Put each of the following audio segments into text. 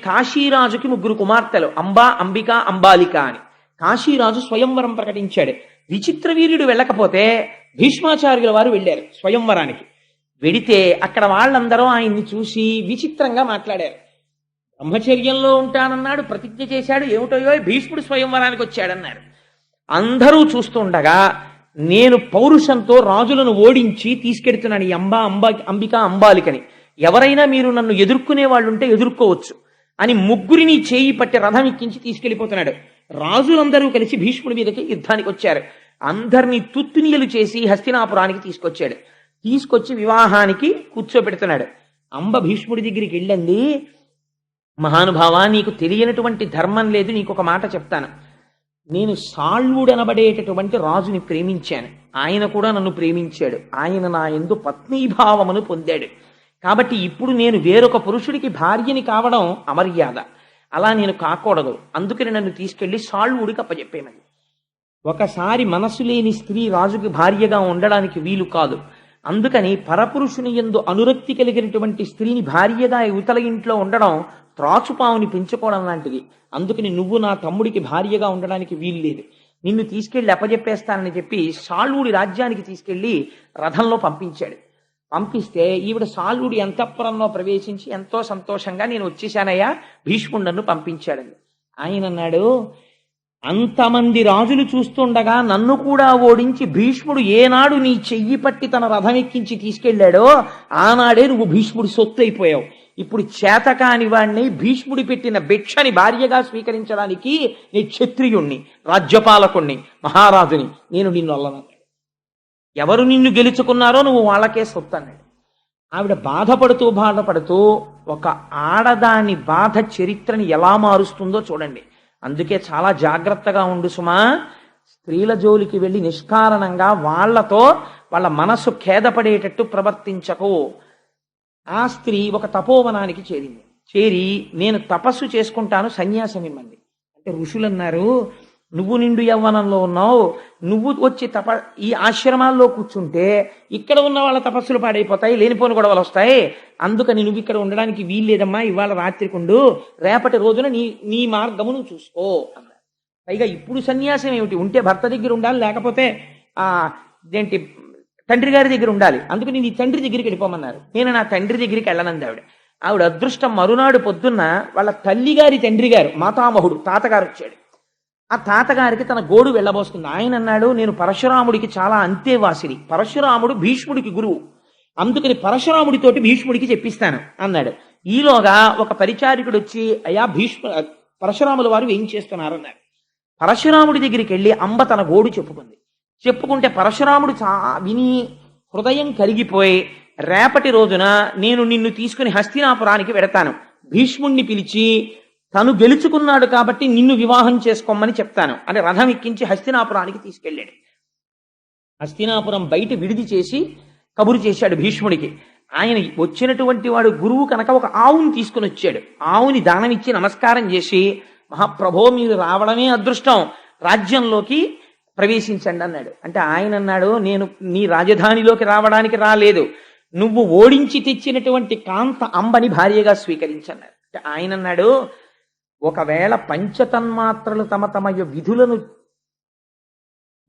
కాశీరాజుకి 3 కుమార్తెలు, అంబా, అంబిక, అంబాలిక అని. కాశీరాజు స్వయంవరం ప్రకటించాడు. విచిత్ర వీర్యుడు వెళ్ళకపోతే భీష్మాచార్యుల వారు వెళ్ళారు స్వయంవరానికి. వెడితే అక్కడ వాళ్ళందరూ ఆయన్ని చూసి విచిత్రంగా మాట్లాడారు. బ్రహ్మచర్యంలో ఉంటానన్నాడు, ప్రతిజ్ఞ చేశాడు, ఏమిటో భీష్ముడు స్వయంవరానికి వచ్చాడన్నారు. అందరూ చూస్తుండగా నేను పౌరుషంతో రాజులను ఓడించి తీసుకెడుతున్నాను ఈ అంబిక, అంబాలికని. ఎవరైనా మీరు నన్ను ఎదుర్కొనే వాళ్ళు ఉంటే ఎదుర్కోవచ్చు అని 3 చేయి పట్టి రథం ఎక్కించి తీసుకెళ్లిపోతున్నాడు. రాజులందరూ కలిసి భీష్ముడి మీదకి యుద్ధానికి వచ్చారు. అందరినీ తుత్తునియలు చేసి హస్తినాపురానికి తీసుకొచ్చాడు. తీసుకొచ్చి వివాహానికి కూర్చోబెడుతున్నాడు. అంబ భీష్ముడి దగ్గరికి వెళ్ళింది, మహానుభావ, నీకు తెలియనటువంటి ధర్మం లేదు, నీకు ఒక మాట చెప్తాను. నేను సాళ్వుడనబడేటటువంటి రాజుని ప్రేమించాను, ఆయన కూడా నన్ను ప్రేమించాడు, ఆయన నా యందు పత్నీభావమును పొందాడు. కాబట్టి ఇప్పుడు నేను వేరొక పురుషుడికి భార్యని కావడం అమర్యాద, అలా నేను కాకూడదు. అందుకని నన్ను తీసుకెళ్లి సాళ్వుడికి అప్పచెప్పేమని. ఒకసారి మనసు లేని స్త్రీ రాజుకి భార్యగా ఉండడానికి వీలు కాదు. అందుకని పరపురుషుని యందు అనురక్తి కలిగినటువంటి స్త్రీని భార్యగా యువతల ఇంట్లో ఉండడం త్రాచుపావుని పెంచుకోవడం లాంటిది. అందుకని నువ్వు నా తమ్ముడికి భార్యగా ఉండడానికి వీలు లేదు, నిన్ను తీసుకెళ్లి అప్పచెప్పేస్తానని చెప్పి సాళ్వుడి రాజ్యానికి తీసుకెళ్లి రథంలో పంపించాడు. పంపిస్తే ఈవిడ సాళ్వుడి అంతఃపురంలో ప్రవేశించి ఎంతో సంతోషంగా నేను వచ్చేశానయ్యా, భీష్ముడు నన్ను పంపించాడని. ఆయన అన్నాడు, అంతమంది రాజులు చూస్తుండగా నన్ను కూడా ఓడించి భీష్ముడు ఏనాడు నీ చెయ్యి పట్టి తన రథం ఎక్కించి తీసుకెళ్లాడో ఆనాడే నువ్వు భీష్ముడి సొత్తు అయిపోయావు. ఇప్పుడు చేతకాని వాణ్ణి, భీష్ముడి పెట్టిన భిక్షని భార్యగా స్వీకరించడానికి నీ క్షత్రియుణ్ణి, రాజ్యపాలకుణ్ణి, మహారాజుని, నేను నిన్ను అల్లనన్నాడు. ఎవరు నిన్ను గెలుచుకున్నారో నువ్వు వాళ్ళకే సొత్తు అన్నాడు. ఆవిడ బాధపడుతూ ఒక ఆడదాని బాధ చరిత్రని ఎలా మారుస్తుందో చూడండి. అందుకే చాలా జాగ్రత్తగా ఉండు సుమా. స్త్రీల జోలికి వెళ్ళి నిష్కారణంగా వాళ్లతో వాళ్ళ మనసు ఖేదపడేటట్టు ప్రవర్తించకు. ఆ స్త్రీ ఒక తపోవనానికి చేరింది. చేరి నేను తపస్సు చేసుకుంటాను, సన్యాసం ఇమ్మంది. అంటే ఋషులు అన్నారు, నువ్వు నిండు యవ్వనంలో ఉన్నావు, నువ్వు వచ్చి ఈ ఆశ్రమాల్లో కూర్చుంటే ఇక్కడ ఉన్న వాళ్ళ తపస్సులు పాడైపోతాయి, లేనిపోని గొడవలు వస్తాయి. అందుకని నువ్వు ఇక్కడ ఉండడానికి వీల్లేదమ్మా, ఇవాళ రాత్రికుండు, రేపటి రోజున నీ మార్గము నువ్వు చూసుకో అన్నారు. పైగా ఇప్పుడు సన్యాసం ఏమిటి, ఉంటే భర్త దగ్గర ఉండాలి, లేకపోతే ఇదేంటి తండ్రి గారి దగ్గర ఉండాలి. అందుకని నీ తండ్రి దగ్గరికి వెళ్ళిపోమన్నారు. నేను నా తండ్రి దగ్గరికి వెళ్ళనంది ఆవిడ అదృష్టం. మరునాడు పొద్దున్న వాళ్ళ తల్లిగారి తండ్రి గారు మాతామహుడు తాతగారు వచ్చాడు. ఆ తాతగారికి తన గోడు వెళ్ళబోస్తుంది. ఆయన అన్నాడు, నేను పరశురాముడికి చాలా అంతేవాసిని, పరశురాముడు భీష్ముడికి గురువు, అందుకని పరశురాముడితోటి భీష్ముడికి చెప్పిస్తాను అన్నాడు. ఈలోగా ఒక పరిచారికుడు వచ్చి, అయ్యా పరశురాముల వారు ఏం చేస్తున్నారన్నాడు. పరశురాముడి దగ్గరికి వెళ్ళి అంబ తన గోడు చెప్పుకుంటే పరశురాముడు విని హృదయం కరిగిపోయి, రేపటి రోజున నేను నిన్ను తీసుకుని హస్తినాపురానికి వెడతాను, భీష్ముణ్ణి పిలిచి తను గెలుచుకున్నాడు కాబట్టి నిన్ను వివాహం చేసుకోమని చెప్తాను అని రథం ఎక్కించి హస్తినాపురానికి తీసుకెళ్ళాడు. హస్తినాపురం బయట విడిది చేసి కబురు చేశాడు భీష్ముడికి. ఆయన వచ్చినటువంటి వాడు గురువు కనుక ఒక ఆవుని తీసుకుని వచ్చాడు. ఆవుని దానం ఇచ్చి నమస్కారం చేసి, మహాప్రభో మీరు రావడమే అదృష్టం, రాజ్యంలోకి ప్రవేశించండి అన్నాడు. అంటే ఆయన అన్నాడు, నేను నీ రాజధానిలోకి రావడానికి రాలేదు, నువ్వు ఓడించి తెచ్చినటువంటి కాంత అంబని భార్యగా స్వీకరించన్నాడు. అంటే ఆయన అన్నాడు, ఒకవేళ పంచతన్మాత్రలు తమ విధులను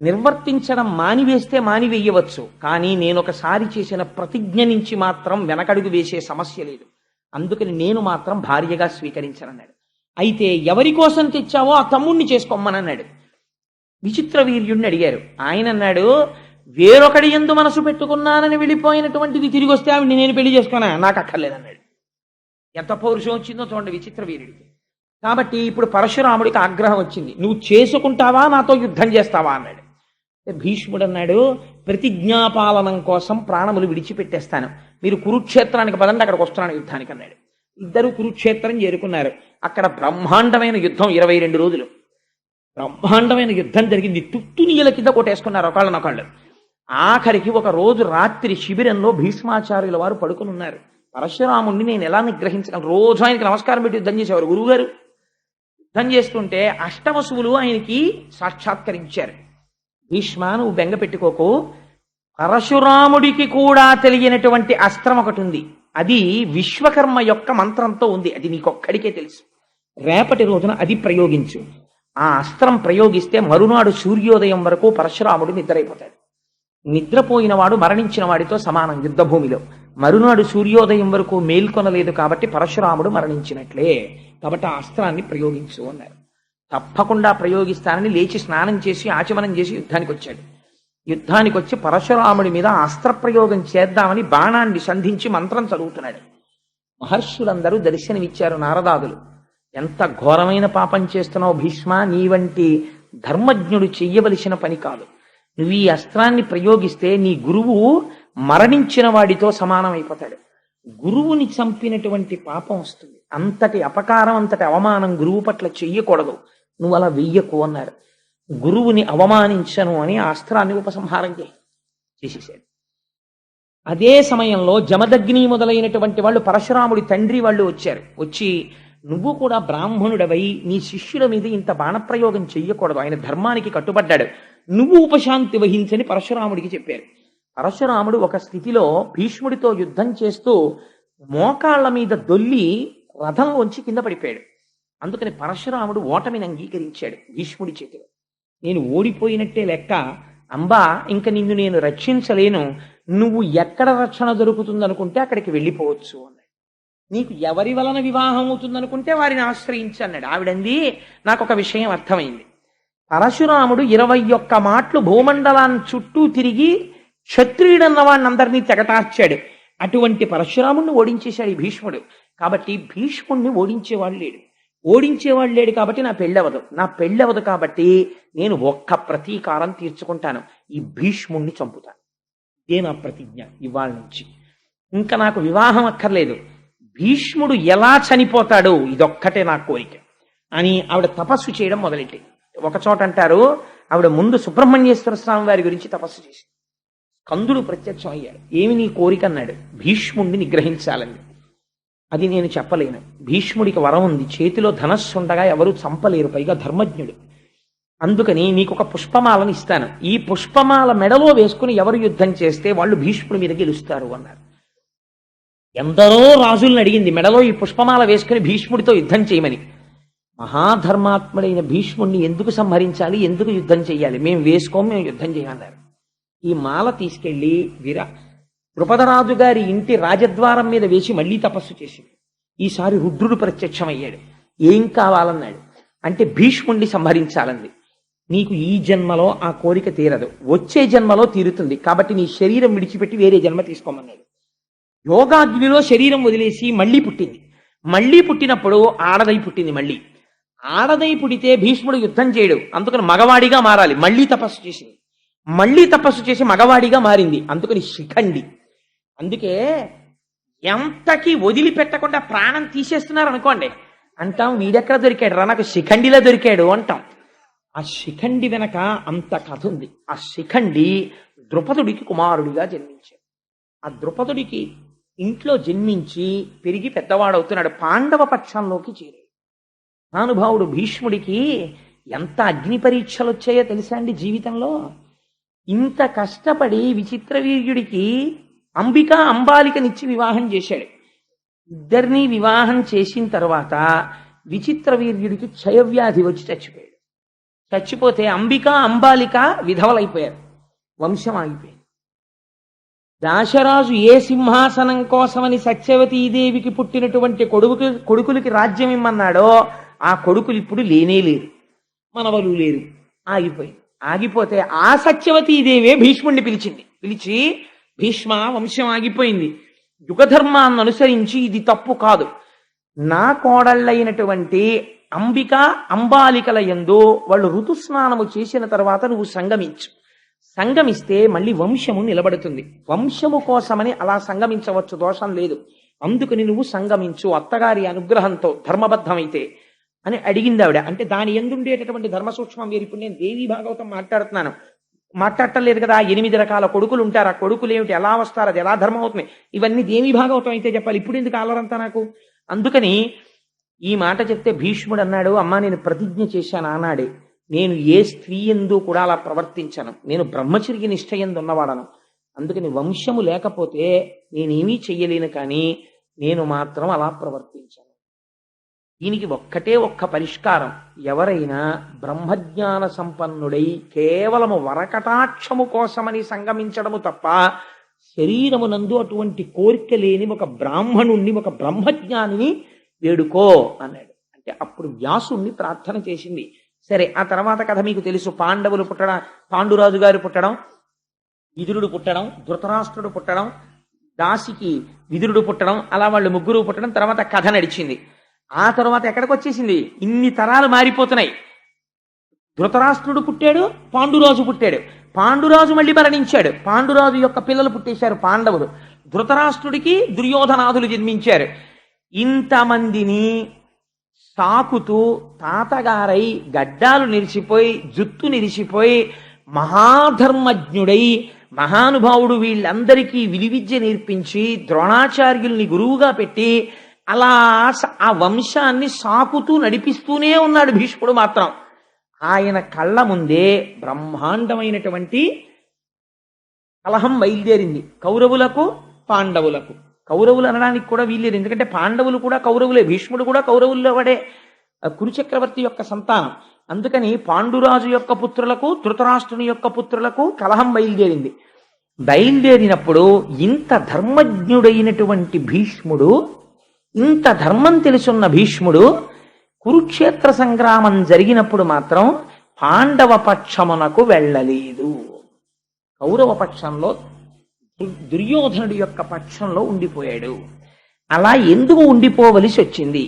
నిర్వర్తించడం మానివేస్తే మానివేయవచ్చు, కానీ నేను ఒకసారి చేసిన ప్రతిజ్ఞ నుంచి మాత్రం వెనకడుగు వేసే సమస్య లేదు, అందుకని నేను మాత్రం భార్యగా స్వీకరించనన్నాడు. అయితే ఎవరి కోసం తెచ్చావో ఆ తమ్ముణ్ణి చేసుకోమనన్నాడు. విచిత్ర వీర్యుణ్ణి అడిగారు. ఆయన అన్నాడు, వేరొకడి యందు మనసు పెట్టుకున్నానని వెళ్ళిపోయినటువంటిది తిరిగి వస్తే ఆవిడ్ని నేను పెళ్లి చేసుకున్నా, నాకు అక్కర్లేదన్నాడు. ఎంత పౌరుషం వచ్చిందో చూడండి విచిత్ర వీరుడికి. కాబట్టి ఇప్పుడు పరశురాముడికి ఆగ్రహం వచ్చింది, నువ్వు చేసుకుంటావా నాతో యుద్ధం చేస్తావా అన్నాడు. భీష్ముడు అన్నాడు, ప్రతిజ్ఞాపాలనం కోసం ప్రాణములు విడిచిపెట్టేస్తాను, మీరు కురుక్షేత్రానికి పదండి, అక్కడికి వస్తున్నాను యుద్ధానికి అన్నాడు. ఇద్దరు కురుక్షేత్రం చేరుకున్నారు. అక్కడ బ్రహ్మాండమైన యుద్ధం, 22 రోజులు బ్రహ్మాండమైన యుద్ధం జరిగింది. తుత్తునియల కింద కొట్టేసుకున్నారు ఒకళ్ళనొకళ్ళు. ఆఖరికి ఒక రోజు రాత్రి శిబిరంలో భీష్మాచార్యుల వారు పడుకుని ఉన్నారు. పరశురాముణ్ణి నేను ఎలా నిగ్రహించగలను, రోజు ఆయనకి నమస్కారం పెట్టి యుద్ధం చేసేవారు గురువుగారు. యుద్ధం చేస్తుంటే అష్టవసువులు ఆయనకి సాక్షాత్కరించారు. భీష్మ, నువ్వు బెంగ పెట్టుకోకు, పరశురాముడికి కూడా తెలియనటువంటి అస్త్రం ఒకటి ఉంది, అది విశ్వకర్మ యొక్క మంత్రంతో ఉంది, అది నీకొక్కడికే తెలుసు. రేపటి రోజున అది ప్రయోగించు. ఆ అస్త్రం ప్రయోగిస్తే మరునాడు సూర్యోదయం వరకు పరశురాముడు నిద్రైపోతాడు. నిద్రపోయిన వాడు మరణించిన వాడితో సమానం యుద్ధభూమిలో. మరునాడు సూర్యోదయం వరకు మేల్కొనలేదు కాబట్టి పరశురాముడు మరణించినట్లే. కాబట్టి ఆ అస్త్రాన్ని ప్రయోగించు అన్నారు. తప్పకుండా ప్రయోగిస్తానని లేచి స్నానం చేసి ఆచమనం చేసి యుద్ధానికి వచ్చాడు. యుద్ధానికి వచ్చి పరశురాముడి మీద అస్త్ర ప్రయోగం చేద్దామని బాణాన్ని సంధించి మంత్రం చదువుతున్నాడు. మహర్షులందరూ దర్శనమిచ్చారు. నారదాదులు, ఎంత ఘోరమైన పాపం చేస్తున్నావు భీష్మ, నీ వంటి ధర్మజ్ఞుడు చెయ్యవలసిన పని కాదు. నువ్వు ఈ అస్త్రాన్ని ప్రయోగిస్తే నీ గురువు మరణించిన వాడితో సమానమైపోతాడు. గురువుని చంపినటువంటి పాపం వస్తుంది. అంతటి అపకారం, అంతటి అవమానం గురువు పట్ల చెయ్యకూడదు, నువ్వు అలా వెయ్యకు అన్నారు. గురువుని అవమానించను అని ఆ అస్త్రాన్ని ఉపసంహారం చేసేసాడు. అదే సమయంలో జమదగ్ని మొదలైనటువంటి వాళ్ళు పరశురాముడి తండ్రి వాళ్ళు వచ్చారు. వచ్చి, నువ్వు కూడా బ్రాహ్మణుడవై నీ శిష్యుల మీద ఇంత బాణప్రయోగం చెయ్యకూడదు, ఆయన ధర్మానికి కట్టుబడ్డాడు, నువ్వు ఉపశాంతి వహించని పరశురాముడికి చెప్పారు. పరశురాముడు ఒక స్థితిలో భీష్ముడితో యుద్ధం చేస్తూ మోకాళ్ల మీద దొల్లి రథంలోంచి కింద పడిపోయాడు. అందుకని పరశురాముడు ఓటమిని అంగీకరించాడు భీష్ముడి చేతిలో. నేను ఓడిపోయినట్టే లెక్క, అంబా ఇంక నిన్ను నేను రక్షించలేను, నువ్వు ఎక్కడ రక్షణ దొరుకుతుందనుకుంటే అక్కడికి వెళ్ళిపోవచ్చు అన్నాడు. నీకు ఎవరి వలన వివాహం అవుతుందనుకుంటే వారిని ఆశ్రయించి అన్నాడు. ఆవిడంది, నాకు ఒక విషయం అర్థమైంది. పరశురాముడు 21 మాటలు భూమండలాన్ని చుట్టూ తిరిగి క్షత్రియుడన్న వాడిని అందరినీ తెగటార్చాడు. అటువంటి పరశురాముడిని ఓడించేశాడు ఈ భీష్ముడు. కాబట్టి భీష్ముడిని ఓడించేవాడు లేడు కాబట్టి నా పెళ్ళవదు కాబట్టి నేను ఒక్క ప్రతీకారం తీర్చుకుంటాను, ఈ భీష్ముడిని చంపుతాను. ఇదే నా ప్రతిజ్ఞ ఇవాళ నుంచి. ఇంకా నాకు వివాహం అక్కర్లేదు, భీష్ముడు ఎలా చనిపోతాడో ఇదొక్కటే నా కోరిక అని ఆవిడ తపస్సు చేయడం మొదలెట్టి. ఒక చోట అంటారు, ఆవిడ ముందు సుబ్రహ్మణ్యేశ్వర స్వామి వారి గురించి తపస్సు చేసి కందుడు ప్రత్యక్షం అయ్యాడు. ఏమి నీ కోరిక అన్నాడు. భీష్ముడిని నిగ్రహించాలని. అది నేను చెప్పలేను, భీష్ముడికి వరం ఉంది, చేతిలో ధనస్సు ఉండగా ఎవరు చంపలేరు, పైగా ధర్మజ్ఞుడు. అందుకని నీకు ఒక పుష్పమాలను ఇస్తాను, ఈ పుష్పమాల మెడలో వేసుకుని ఎవరు యుద్ధం చేస్తే వాళ్ళు భీష్ముడి మీద గెలుస్తారు అన్నారు. ఎందరో రాజుల్ని అడిగింది మెడలో ఈ పుష్పమాల వేసుకుని భీష్ముడితో యుద్ధం చేయమని. మహాధర్మాత్ముడైన భీష్ముడిని ఎందుకు సంహరించాలి, ఎందుకు యుద్ధం చేయాలి, మేము యుద్ధం చేయాలన్నారు. ఈ మాల తీసుకెళ్లి ద్రుపదరాజు గారి ఇంటి రాజద్వారం మీద వేసి మళ్లీ తపస్సు చేసింది. ఈసారి రుద్రుడు ప్రత్యక్షమయ్యాడు. ఏం కావాలన్నాడు. అంటే భీష్ముడిని సంహరించాలంది. నీకు ఈ జన్మలో ఆ కోరిక తీరదు, వచ్చే జన్మలో తీరుతుంది, కాబట్టి నీ శరీరం విడిచిపెట్టి వేరే జన్మ తీసుకోమన్నాడు. యోగాగ్నిలో శరీరం వదిలేసి మళ్లీ పుట్టినప్పుడు ఆడదై పుట్టింది. ఆడదై పుడితే భీష్ముడు యుద్ధం చేయడు, అందుకని మగవాడిగా మారాలి. మళ్లీ తపస్సు చేసి మగవాడిగా మారింది, అందుకని శిఖండి. అందుకే ఎంతకి వదిలిపెట్టకుండా ప్రాణం తీసేస్తున్నారు అనుకోండి, అంటాం వీడెక్కడ దొరికాడు రా, నాకు శిఖండిలో దొరికాడు అంటాం. ఆ శిఖండి వెనక అంత కథ ఉంది. ఆ శిఖండి ద్రుపదుడికి కుమారుడిగా జన్మించాడు. ఆ ద్రుపదుడికి ఇంట్లో జన్మించి పెరిగి పెద్దవాడవుతున్నాడు. పాండవ పక్షంలోకి చేరాడు. మహానుభావుడు భీష్ముడికి ఎంత అగ్ని పరీక్షలు వచ్చాయో తెలుసా అండి జీవితంలో. ఇంత కష్టపడి విచిత్రవీర్యుడికి అంబాలికనిచ్చి వివాహం చేశాడు. ఇద్దరినీ వివాహం చేసిన తర్వాత విచిత్రవీర్యుడికి క్షయవ్యాధి వచ్చి చచ్చిపోయాడు. చచ్చిపోతే అంబాలిక విధవలైపోయారు, వంశం ఆగిపోయింది. దాశరాజు ఏ సింహాసనం కోసమని సత్యవతీదేవికి పుట్టినటువంటి కొడుకులకి రాజ్యం ఇమ్మన్నాడో ఆ కొడుకులు ఇప్పుడు లేరు, మనవలు లేరు, ఆగిపోతే ఆ సత్యవతీదేవే భీష్ముడిని పిలిచి భీష్మ, వంశం ఆగిపోయింది, యుగధర్మాన్ని అనుసరించి ఇది తప్పు కాదు, నా కోడళ్ళైనటువంటి అంబాలికల యందు వాళ్ళు ఋతుస్నానము చేసిన తర్వాత నువ్వు సంగమిస్తే మళ్ళీ వంశము నిలబడుతుంది. వంశము కోసమని అలా సంగమించవచ్చు, దోషం లేదు. అందుకని నువ్వు సంగమించు అత్తగారి అనుగ్రహంతో ధర్మబద్ధమైతే అని అడిగింది ఆవిడ. అంటే దాని ఎందుండేటటువంటి ధర్మ సూక్ష్మం వేరు. ఇప్పుడు నేను దేవీ భాగవతం మాట్లాడటం కదా. 8 రకాల కొడుకులు ఉంటారు, ఆ కొడుకులు ఏమిటి, ఎలా వస్తారు, అది ఎలా ధర్మం అవుతుంది, ఇవన్నీ దేవీ భాగవతం అయితే చెప్పాలి. ఇప్పుడు ఎందుకు ఆలరంతా నాకు. అందుకని ఈ మాట చెప్తే భీష్ముడు అన్నాడు, అమ్మా నేను ప్రతిజ్ఞ చేశాను ఆనాడే, నేను ఏ స్త్రీ ఎందు కూడా అలా ప్రవర్తించను, నేను బ్రహ్మచర్య నిష్ఠ ఎందు ఉన్నవాడను, అందుకని వంశము లేకపోతే నేనేమీ చెయ్యలేను, కానీ నేను మాత్రం అలా ప్రవర్తించాను. దీనికి ఒక్కటే ఒక్క పరిష్కారం. ఎవరైనా బ్రహ్మజ్ఞాన సంపన్నుడై కేవలము వరకటాక్షము కోసమని సంగమించడము తప్ప శరీరమునందు అటువంటి కోరిక లేని ఒక బ్రాహ్మణుణ్ణి, ఒక బ్రహ్మజ్ఞానిని వేడుకో అన్నాడు. అంటే అప్పుడు వ్యాసుణ్ణి ప్రార్థన చేసింది. సరే, ఆ తర్వాత కథ మీకు తెలుసు. పాండవులు పుట్టడం, పాండురాజు గారు పుట్టడం, విదురుడు పుట్టడం, ధృతరాష్ట్రుడు పుట్టడం, దాసికి విదురుడు పుట్టడం, అలా వాళ్ళు ముగ్గురు పుట్టడం. తర్వాత కథ నడిచింది. ఆ తర్వాత ఎక్కడికి వచ్చేసింది? ఇన్ని తరాలు మారిపోతున్నాయి. ధృతరాష్ట్రుడు పుట్టాడు, పాండురాజు పుట్టాడు, పాండురాజు మళ్ళీ మరణించాడు, పాండురాజు యొక్క పిల్లలు పుట్టేశారు పాండవులు, ధృతరాష్ట్రుడికి దుర్యోధనాదులు జన్మించారు. ఇంతమందిని సాకుతూ తాతగారై గడ్డాలు నిలిచిపోయి, జుత్తు నిలిచిపోయి, మహాధర్మజ్ఞుడై మహానుభావుడు వీళ్ళందరికీ విలువిద్య నేర్పించి ద్రోణాచార్యుల్ని గురువుగా పెట్టి అలా ఆ వంశాన్ని సాకుతూ నడిపిస్తూనే ఉన్నాడు భీష్ముడు మాత్రం. ఆయన కళ్ళ ముందే బ్రహ్మాండమైనటువంటి కలహం బయలుదేరింది కౌరవులకు పాండవులకు. కౌరవులు అనడానికి కూడా వీల్లేదు, ఎందుకంటే పాండవులు కూడా కౌరవులే, భీష్ముడు కూడా కౌరవుల్లో వాడే, కురుచక్రవర్తి యొక్క సంతానం. అందుకని పాండురాజు యొక్క పుత్రులకు, ధృతరాష్ట్రుని యొక్క పుత్రులకు కలహం బయలుదేరింది. బయలుదేరినప్పుడు ఇంత ధర్మజ్ఞుడైనటువంటి భీష్ముడు, ఇంత ధర్మం తెలుసున్న భీష్ముడు కురుక్షేత్ర సంగ్రామం జరిగినప్పుడు మాత్రం పాండవ పక్షమునకు వెళ్ళలేదు. కౌరవ పక్షంలో, దుర్యోధనుడి యొక్క పక్షంలో ఉండిపోయాడు. అలా ఎందుకు ఉండిపోవలసి వచ్చింది?